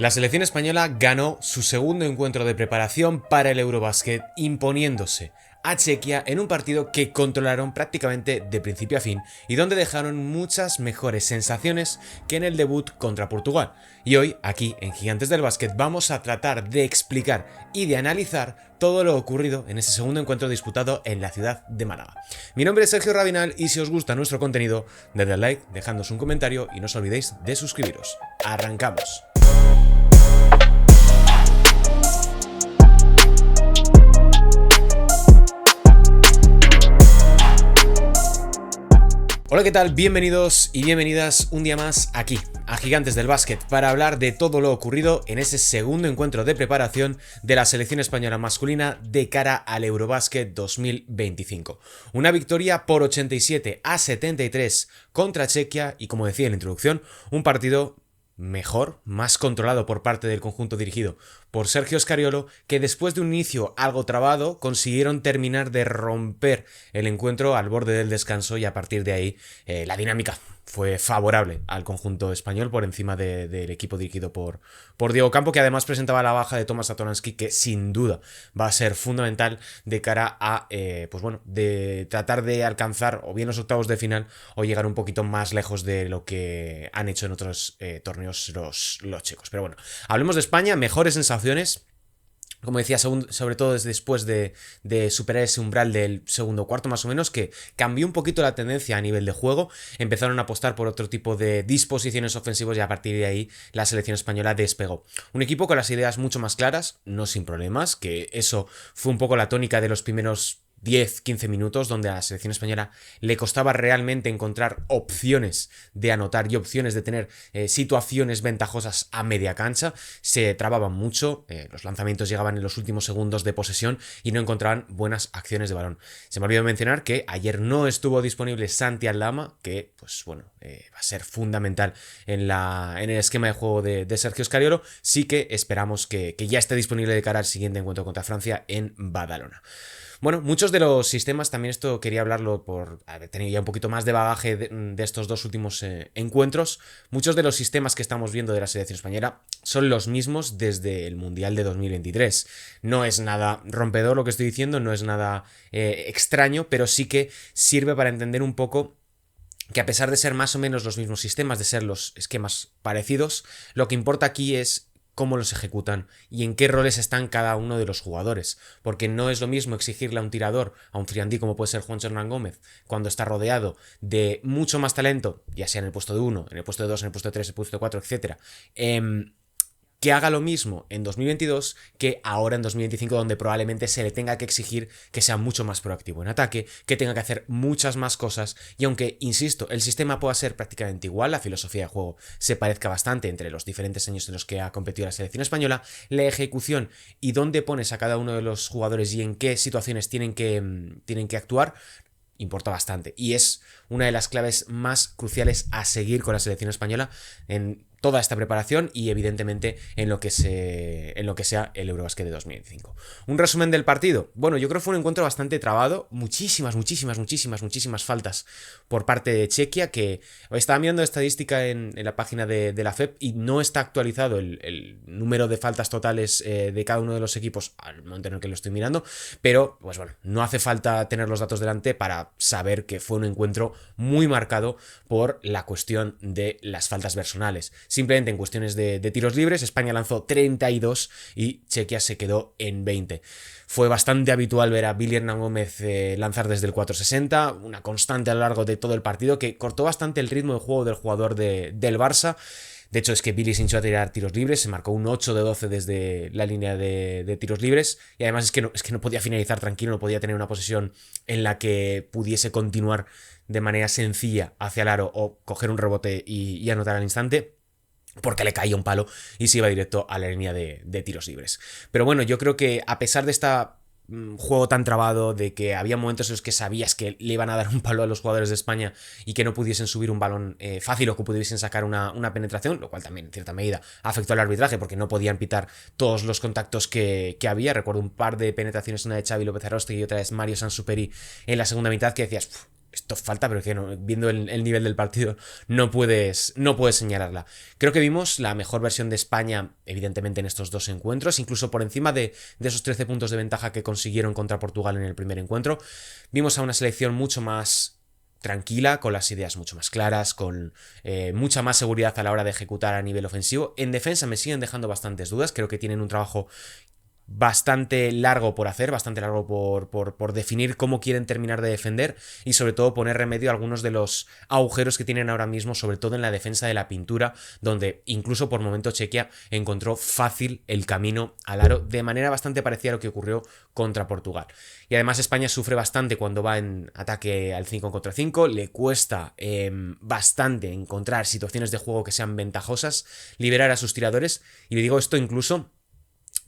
La selección española ganó su segundo encuentro de preparación para el Eurobasket, imponiéndose a Chequia en un partido que controlaron prácticamente de principio a fin y donde dejaron muchas mejores sensaciones que en el debut contra Portugal. Y hoy, aquí en Gigantes del Básquet, vamos a tratar de explicar y de analizar todo lo ocurrido en ese segundo encuentro disputado en la ciudad de Málaga. Mi nombre es Sergio Rabinal y si os gusta nuestro contenido, dadle al like, dejadnos un comentario y no os olvidéis de suscribiros. ¡Arrancamos! Hola, ¿qué tal? Bienvenidos y bienvenidas un día más aquí, a Gigantes del Básquet, para hablar de todo lo ocurrido en ese segundo encuentro de preparación de la selección española masculina de cara al Eurobasket 2025. Una victoria por 87-73 contra Chequia y, como decía en la introducción, un partido mejor, más controlado por parte del conjunto dirigido por Sergio Scariolo, que después de un inicio algo trabado consiguieron terminar de romper el encuentro al borde del descanso y a partir de ahí la dinámica fue favorable al conjunto español por encima del equipo dirigido por Diego Campo, que además presentaba la baja de Tomas Satoransky, que sin duda va a ser fundamental de cara a de tratar de alcanzar o bien los octavos de final o llegar un poquito más lejos de lo que han hecho en otros torneos los chicos. Pero bueno, hablemos de España, mejores sensaciones. Como decía, sobre todo después de superar ese umbral del segundo cuarto más o menos, que cambió un poquito la tendencia a nivel de juego, empezaron a apostar por otro tipo de disposiciones ofensivas y a partir de ahí la selección española despegó. Un equipo con las ideas mucho más claras, no sin problemas, que eso fue un poco la tónica de los primeros 10-15 minutos, donde a la selección española le costaba realmente encontrar opciones de anotar y opciones de tener situaciones ventajosas a media cancha. Se trababan mucho, los lanzamientos llegaban en los últimos segundos de posesión y no encontraban buenas acciones de balón. Se me olvidó mencionar que ayer no estuvo disponible Santi Aldama, que va a ser fundamental en el esquema de juego de Sergio Scariolo. Sí que esperamos que ya esté disponible de cara al siguiente encuentro contra Francia en Badalona. Bueno, muchos de los sistemas, también esto quería hablarlo por haber tenido ya un poquito más de bagaje de estos dos últimos encuentros. Muchos de los sistemas que estamos viendo de la selección española son los mismos desde el Mundial de 2023. No es nada rompedor lo que estoy diciendo, no es nada extraño, pero sí que sirve para entender un poco que a pesar de ser más o menos los mismos sistemas, de ser los esquemas parecidos, lo que importa aquí es cómo los ejecutan y en qué roles están cada uno de los jugadores, porque no es lo mismo exigirle a un tirador, a un friandí como puede ser Juancho Hernán Gómez, cuando está rodeado de mucho más talento, ya sea en el puesto de 1, en el puesto de 2, en el puesto de 3, en el puesto de 4, etc., que haga lo mismo en 2022 que ahora en 2025, donde probablemente se le tenga que exigir que sea mucho más proactivo en ataque, que tenga que hacer muchas más cosas, y aunque, insisto, el sistema pueda ser prácticamente igual, la filosofía de juego se parezca bastante entre los diferentes años en los que ha competido la selección española, la ejecución y dónde pones a cada uno de los jugadores y en qué situaciones tienen que actuar, importa bastante, y es una de las claves más cruciales a seguir con la selección española en toda esta preparación y evidentemente en lo que sea el Eurobasket de 2025. Un resumen del partido. Bueno, yo creo que fue un encuentro bastante trabado, muchísimas faltas por parte de Chequia, que estaba mirando estadística en la página de la FEP y no está actualizado el número de faltas totales de cada uno de los equipos al momento en el que lo estoy mirando, pero pues bueno, no hace falta tener los datos delante para saber que fue un encuentro muy marcado por la cuestión de las faltas personales. Simplemente en cuestiones de tiros libres, España lanzó 32 y Chequia se quedó en 20. Fue bastante habitual ver a Billy Hernán Gómez lanzar desde el 4.60, una constante a lo largo de todo el partido que cortó bastante el ritmo de juego del jugador del Barça. De hecho, es que Billy se hinchó a tirar tiros libres, se marcó un 8 de 12 desde la línea de tiros libres y además es que no podía finalizar tranquilo, no podía tener una posesión en la que pudiese continuar de manera sencilla hacia el aro o coger un rebote y anotar al instante, porque le caía un palo y se iba directo a la línea de tiros libres. Pero bueno, yo creo que a pesar de esta juego tan trabado, de que había momentos en los que sabías que le iban a dar un palo a los jugadores de España y que no pudiesen subir un balón fácil o que pudiesen sacar una penetración, lo cual también en cierta medida afectó al arbitraje porque no podían pitar todos los contactos que había. Recuerdo un par de penetraciones, una de Xavi López Arostegui y otra es Mario Sansuperi en la segunda mitad, que decías, esto falta, pero que no, viendo el nivel del partido no puedes señalarla. Creo que vimos la mejor versión de España, evidentemente, en estos dos encuentros, incluso por encima de esos 13 puntos de ventaja que consiguieron contra Portugal en el primer encuentro. Vimos a una selección mucho más tranquila, con las ideas mucho más claras, con mucha más seguridad a la hora de ejecutar a nivel ofensivo. En defensa me siguen dejando bastantes dudas, creo que tienen un trabajo bastante largo por hacer, bastante largo por definir cómo quieren terminar de defender y sobre todo poner remedio a algunos de los agujeros que tienen ahora mismo, sobre todo en la defensa de la pintura, donde incluso por momento Chequia encontró fácil el camino al aro, de manera bastante parecida a lo que ocurrió contra Portugal. Y además España sufre bastante cuando va en ataque al 5 contra 5, le cuesta bastante encontrar situaciones de juego que sean ventajosas, liberar a sus tiradores, y le digo esto incluso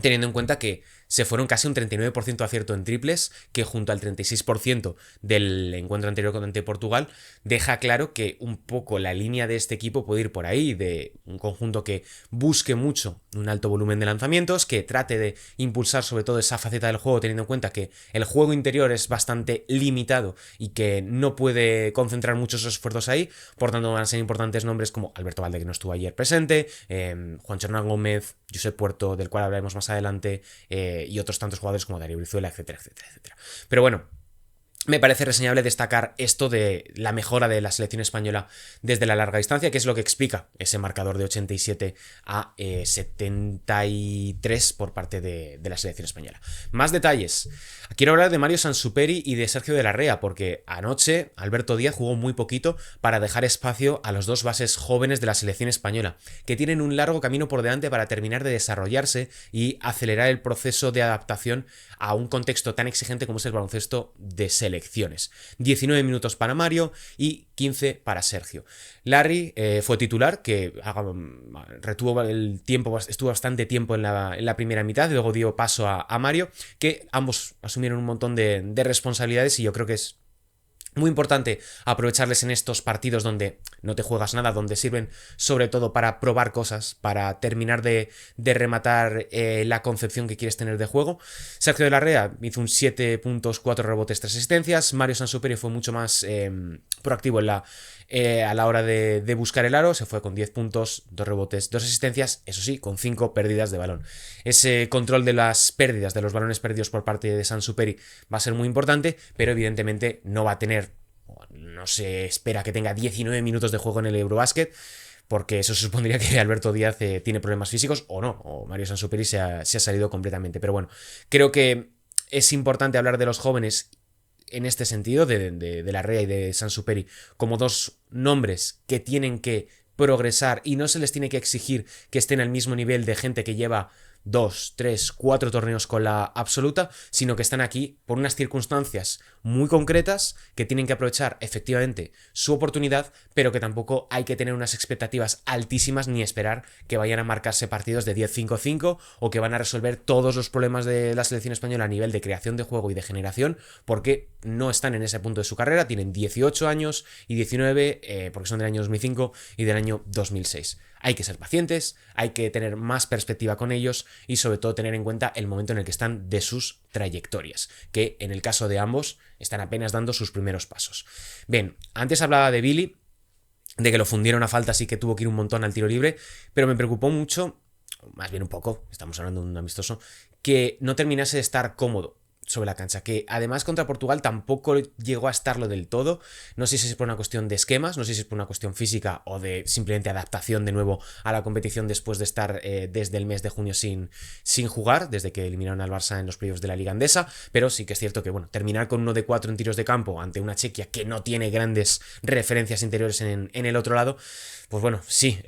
teniendo en cuenta que se fueron casi un 39% de acierto en triples, que junto al 36% del encuentro anterior ante Portugal, deja claro que un poco la línea de este equipo puede ir por ahí, de un conjunto que busque mucho un alto volumen de lanzamientos, que trate de impulsar sobre todo esa faceta del juego, teniendo en cuenta que el juego interior es bastante limitado y que no puede concentrar muchos esfuerzos ahí. Por tanto, van a ser importantes nombres como Alberto Valde, que no estuvo ayer presente, Juancho Hernán Gómez, Josep Puerto, del cual hablaremos más adelante, y otros tantos jugadores como Darío Brizuela, etcétera, etcétera, etcétera. Pero bueno, me parece reseñable destacar esto de la mejora de la selección española desde la larga distancia, que es lo que explica ese marcador de 87 a 73 por parte de la selección española. Más detalles. Quiero hablar de Mario Sansuperi y de Sergio de la Rea, porque anoche Alberto Díaz jugó muy poquito para dejar espacio a los dos bases jóvenes de la selección española, que tienen un largo camino por delante para terminar de desarrollarse y acelerar el proceso de adaptación a un contexto tan exigente como es el baloncesto de selecciones. 19 minutos para Mario y 15 para Sergio. Larry fue titular, que retuvo el tiempo, estuvo bastante tiempo en la primera mitad, y luego dio paso a Mario, que ambos asumieron un montón de responsabilidades, y yo creo que es muy importante aprovecharles en estos partidos donde no te juegas nada, donde sirven sobre todo para probar cosas, para terminar de rematar la concepción que quieres tener de juego. Sergio de la Rea hizo un 7 puntos, 4 rebotes, 3 asistencias. Mario Sansuperi fue mucho más proactivo a la hora de buscar el aro. Se fue con 10 puntos, 2 rebotes, 2 asistencias, eso sí, con 5 pérdidas de balón. Ese control de las pérdidas, de los balones perdidos por parte de Sansuperi va a ser muy importante, pero evidentemente no va a tener, no se espera que tenga 19 minutos de juego en el Eurobasket, porque eso supondría que Alberto Díaz tiene problemas físicos o no, o Mario Sansuperi se ha salido completamente. Pero bueno, creo que es importante hablar de los jóvenes en este sentido, de la Rea y de Sansuperi, como dos nombres que tienen que progresar y no se les tiene que exigir que estén al mismo nivel de gente que lleva 2, 3, 4 torneos con la absoluta, sino que están aquí por unas circunstancias muy concretas que tienen que aprovechar efectivamente su oportunidad, pero que tampoco hay que tener unas expectativas altísimas ni esperar que vayan a marcarse partidos de 10-5-5 o que van a resolver todos los problemas de la selección española a nivel de creación de juego y de generación, porque no están en ese punto de su carrera, tienen 18 años y 19 porque son del año 2005 y del año 2006. Hay que ser pacientes, hay que tener más perspectiva con ellos y sobre todo tener en cuenta el momento en el que están de sus trayectorias, que en el caso de ambos están apenas dando sus primeros pasos. Bien, antes hablaba de Billy, de que lo fundieron a falta, así que tuvo que ir un montón al tiro libre, pero me preocupó mucho, más bien un poco, estamos hablando de un amistoso, que no terminase de estar cómodo sobre la cancha, que además contra Portugal tampoco llegó a estarlo del todo. No sé si es por una cuestión de esquemas, no sé si es por una cuestión física o de simplemente adaptación de nuevo a la competición después de estar desde el mes de junio sin jugar, desde que eliminaron al Barça en los playoffs de la Liga Endesa, pero sí que es cierto que bueno, terminar con 1 de 4 en tiros de campo ante una Chequia que no tiene grandes referencias interiores en el otro lado, pues bueno, sí,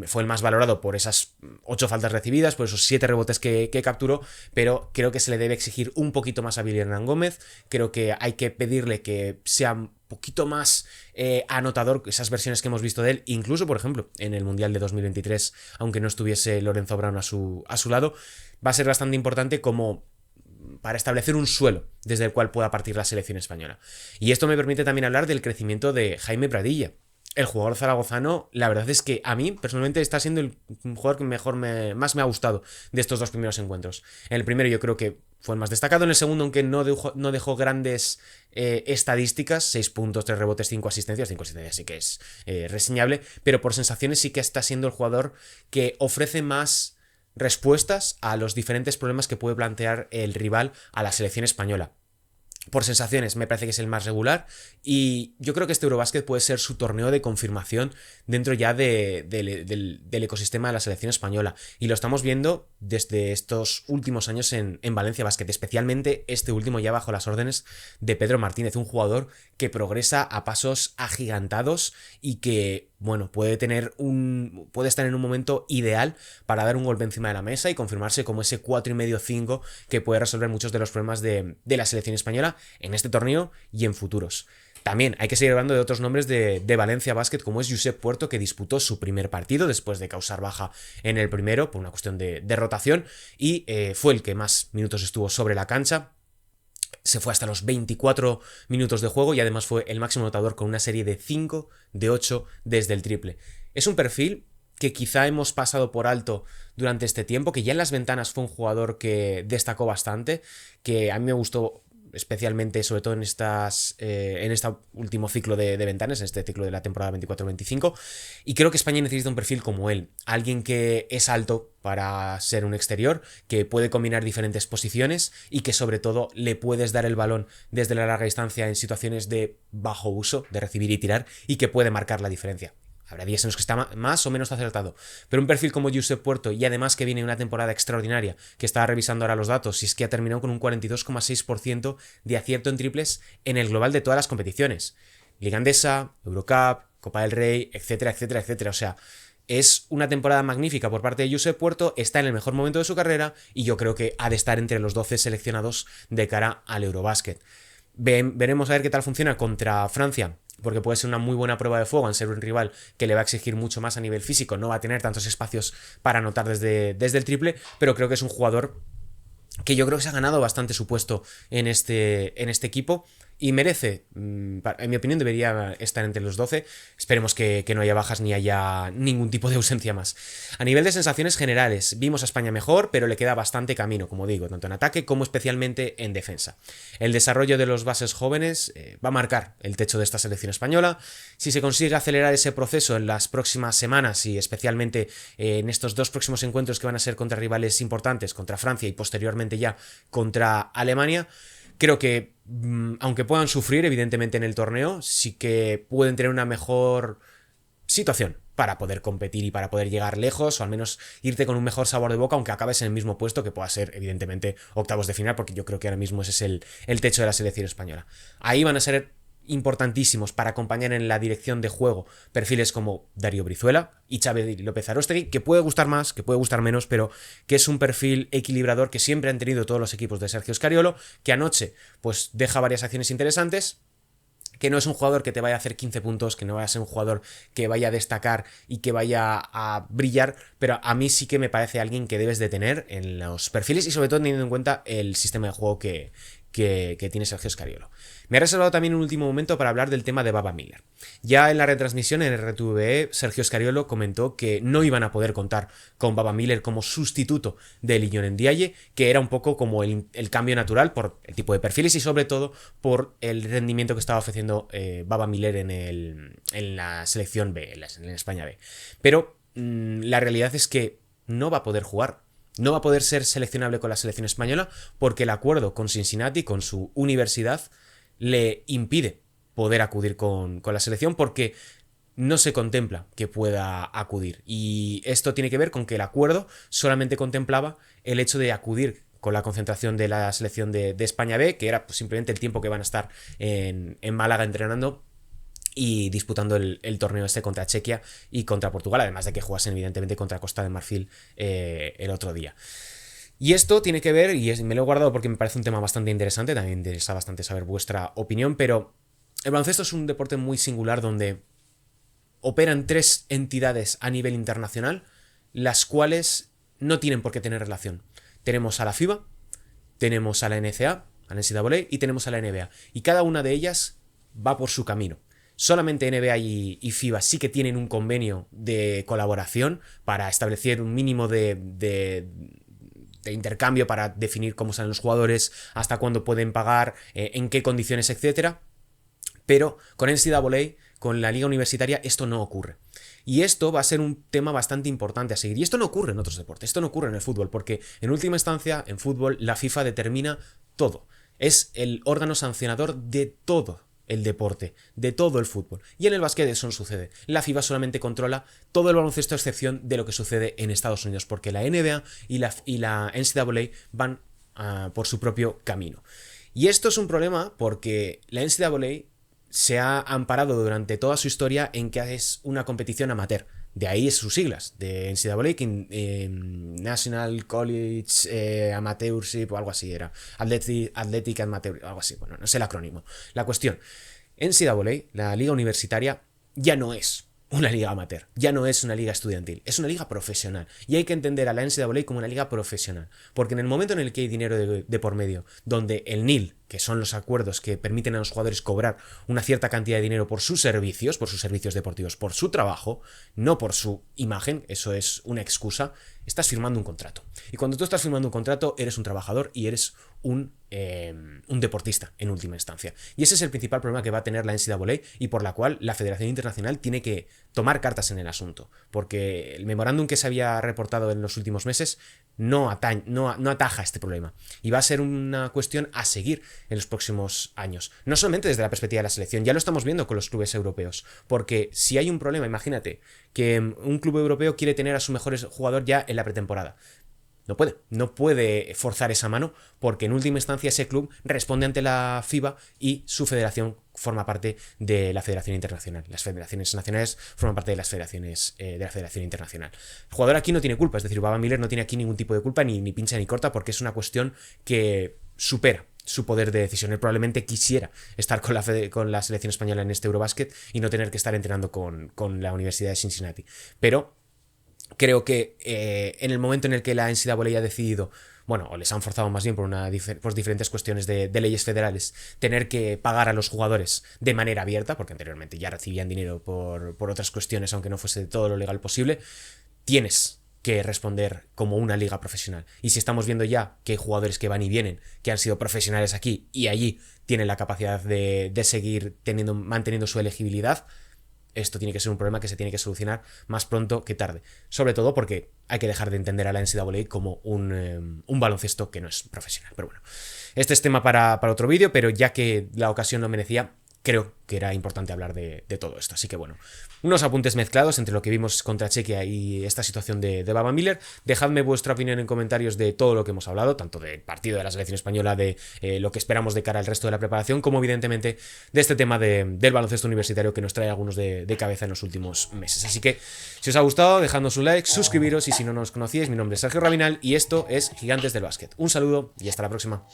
fue el más valorado por esas 8 faltas recibidas, por esos 7 rebotes que capturó, pero creo que se le debe exigir un poquito más a Billy Hernán Gómez. Creo que hay que pedirle que sea un poquito más anotador esas versiones que hemos visto de él, incluso por ejemplo en el Mundial de 2023, aunque no estuviese Lorenzo Brown a su lado, va a ser bastante importante como para establecer un suelo desde el cual pueda partir la selección española. Y esto me permite también hablar del crecimiento de Jaime Pradilla. El jugador zaragozano, la verdad es que a mí personalmente está siendo el jugador que más me ha gustado de estos dos primeros encuentros. En el primero yo creo que fue el más destacado. En el segundo, aunque no dejó grandes estadísticas, 6 puntos, 3 rebotes, 5 asistencias. 5 asistencias sí que es reseñable, pero por sensaciones sí que está siendo el jugador que ofrece más respuestas a los diferentes problemas que puede plantear el rival a la selección española. Por sensaciones, me parece que es el más regular y yo creo que este Eurobasket puede ser su torneo de confirmación dentro ya del ecosistema de la selección española. Y lo estamos viendo desde estos últimos años en Valencia Basket, especialmente este último ya bajo las órdenes de Pedro Martínez, un jugador que progresa a pasos agigantados y que, bueno, puede estar en un momento ideal para dar un golpe encima de la mesa y confirmarse como ese 4,5-5 que puede resolver muchos de los problemas de la selección española en este torneo y en futuros. También hay que seguir hablando de otros nombres de Valencia Basket, como es Josep Puerto, que disputó su primer partido después de causar baja en el primero por una cuestión de rotación y fue el que más minutos estuvo sobre la cancha. Se fue hasta los 24 minutos de juego y además fue el máximo anotador con una serie de 5 de 8 desde el triple. Es un perfil que quizá hemos pasado por alto durante este tiempo, que ya en las ventanas fue un jugador que destacó bastante, que a mí me gustó especialmente, sobre todo en este último ciclo de ventanas, en este ciclo de la temporada 24-25, y creo que España necesita un perfil como él, alguien que es alto para ser un exterior, que puede combinar diferentes posiciones y que sobre todo le puedes dar el balón desde la larga distancia en situaciones de bajo uso, de recibir y tirar, y que puede marcar la diferencia. Habrá días en los que está más o menos acertado. Pero un perfil como Josep Puerto, y además que viene de una temporada extraordinaria, que estaba revisando ahora los datos, y es que ha terminado con un 42,6% de acierto en triples en el global de todas las competiciones. Liga Andesa, Eurocup, Copa del Rey, etcétera, etcétera, etcétera. O sea, es una temporada magnífica por parte de Josep Puerto, está en el mejor momento de su carrera, y yo creo que ha de estar entre los 12 seleccionados de cara al Eurobasket. Veremos a ver qué tal funciona contra Francia, porque puede ser una muy buena prueba de fuego en ser un rival que le va a exigir mucho más a nivel físico, no va a tener tantos espacios para anotar desde el triple, pero creo que es un jugador que yo creo que se ha ganado bastante su puesto en este equipo y merece, en mi opinión debería estar entre los 12. Esperemos que no haya bajas ni haya ningún tipo de ausencia más. A nivel de sensaciones generales, vimos a España mejor, pero le queda bastante camino, como digo, tanto en ataque como especialmente en defensa. El desarrollo de los bases jóvenes va a marcar el techo de esta selección española. Si se consigue acelerar ese proceso en las próximas semanas y especialmente en estos 2 próximos encuentros que van a ser contra rivales importantes, contra Francia y posteriormente ya contra Alemania, creo que, aunque puedan sufrir evidentemente en el torneo, sí que pueden tener una mejor situación para poder competir y para poder llegar lejos, o al menos irte con un mejor sabor de boca, aunque acabes en el mismo puesto, que pueda ser evidentemente octavos de final, porque yo creo que ahora mismo ese es el techo de la selección española. Ahí van a ser importantísimos para acompañar en la dirección de juego perfiles como Darío Brizuela y Xavi López Aróstegui, que puede gustar más, que puede gustar menos, pero que es un perfil equilibrador que siempre han tenido todos los equipos de Sergio Scariolo, que anoche pues deja varias acciones interesantes, que no es un jugador que te vaya a hacer 15 puntos, que no vaya a ser un jugador que vaya a destacar y que vaya a brillar, pero a mí sí que me parece alguien que debes de tener en los perfiles y sobre todo teniendo en cuenta el sistema de juego que tiene Sergio Scariolo. Me ha reservado también un último momento para hablar del tema de Baba Miller. Ya en la retransmisión en RTVE, Sergio Scariolo comentó que no iban a poder contar con Baba Miller como sustituto de Ilion Ndiaye, que era un poco como el cambio natural por el tipo de perfiles y sobre todo por el rendimiento que estaba ofreciendo Baba Miller en la selección B, en España B. Pero la realidad es que no va a poder jugar. No va a poder ser seleccionable con la selección española porque el acuerdo con Cincinnati, con su universidad, le impide poder acudir con la selección porque no se contempla que pueda acudir. Y esto tiene que ver con que el acuerdo solamente contemplaba el hecho de acudir con la concentración de la selección de España B, que era pues, simplemente el tiempo que van a estar en Málaga entrenando y disputando el torneo este contra Chequia y contra Portugal, además de que jugasen evidentemente contra Costa de Marfil el otro día. Y esto tiene que ver, y me lo he guardado porque me parece un tema bastante interesante, también me interesa bastante saber vuestra opinión, pero el baloncesto es un deporte muy singular donde operan 3 entidades a nivel internacional, las cuales no tienen por qué tener relación. Tenemos a la FIBA, tenemos a la NCAA, a la NCAA, y tenemos a la NBA, y cada una de ellas va por su camino. Solamente NBA y FIBA sí que tienen un convenio de colaboración para establecer un mínimo de de intercambio para definir cómo salen los jugadores, hasta cuándo pueden pagar, en qué condiciones, etcétera. Pero con NCAA, con la liga universitaria, esto no ocurre. Y esto va a ser un tema bastante importante a seguir. Y esto no ocurre en otros deportes, esto no ocurre en el fútbol, porque en última instancia, en fútbol, la FIFA determina todo. Es el órgano sancionador de todo el deporte, de todo el fútbol. Y en el básquet eso no sucede. La FIFA solamente controla todo el baloncesto a excepción de lo que sucede en Estados Unidos, porque la NBA y la NCAA van por su propio camino. Y esto es un problema porque la NCAA se ha amparado durante toda su historia en que es una competición amateur. De ahí sus siglas, de NCAA, National College Amateurship o algo así era. Athletic Amateur, algo así. Bueno, no sé el acrónimo. La cuestión, NCAA, la liga universitaria, ya no es una liga amateur, ya no es una liga estudiantil, es una liga profesional. Y hay que entender a la NCAA como una liga profesional. Porque en el momento en el que hay dinero de por medio, donde el NIL, que son los acuerdos que permiten a los jugadores cobrar una cierta cantidad de dinero por sus servicios deportivos, por su trabajo, no por su imagen, eso es una excusa, estás firmando un contrato. Y cuando tú estás firmando un contrato, eres un trabajador y eres un deportista en última instancia. Y ese es el principal problema que va a tener la NCAA y por la cual la Federación Internacional tiene que tomar cartas en el asunto. Porque el memorándum que se había reportado en los últimos meses no ataja este problema. Y va a ser una cuestión a seguir en los próximos años. No solamente desde la perspectiva de la selección, ya lo estamos viendo con los clubes europeos. Porque si hay un problema, imagínate que un club europeo quiere tener a su mejor jugador ya en la pretemporada. No puede forzar esa mano porque en última instancia ese club responde ante la FIBA y su federación forma parte de la Federación Internacional. Las federaciones nacionales forman parte de las federaciones de la Federación Internacional. El jugador aquí no tiene culpa, es decir, Baba Miller no tiene aquí ningún tipo de culpa, ni pincha ni corta, porque es una cuestión que supera su poder de decisión. Él probablemente quisiera estar con la selección española en este Eurobasket y no tener que estar entrenando con la Universidad de Cincinnati. Pero creo que en el momento en el que la NCAA ha decidido, bueno, o les han forzado más bien por diferentes cuestiones de leyes federales, tener que pagar a los jugadores de manera abierta, porque anteriormente ya recibían dinero por otras cuestiones, aunque no fuese todo lo legal posible, tienes que responder como una liga profesional. Y si estamos viendo ya que hay jugadores que van y vienen, que han sido profesionales aquí y allí tienen la capacidad de seguir manteniendo su elegibilidad, esto tiene que ser un problema que se tiene que solucionar más pronto que tarde. Sobre todo porque hay que dejar de entender a la NCAA como un baloncesto que no es profesional. Pero bueno, este es tema para otro vídeo, pero ya que la ocasión lo merecía, creo que era importante hablar de todo esto. Así que bueno, unos apuntes mezclados entre lo que vimos contra Chequia y esta situación de Baba Miller. Dejadme vuestra opinión en comentarios de todo lo que hemos hablado, tanto del partido de la selección española, de lo que esperamos de cara al resto de la preparación, como evidentemente de este tema del baloncesto universitario que nos trae algunos de cabeza en los últimos meses. Así que si os ha gustado, dejadnos un like, suscribiros y si no nos conocíais, mi nombre es Sergio Rabinal y esto es Gigantes del Básquet. Un saludo y hasta la próxima.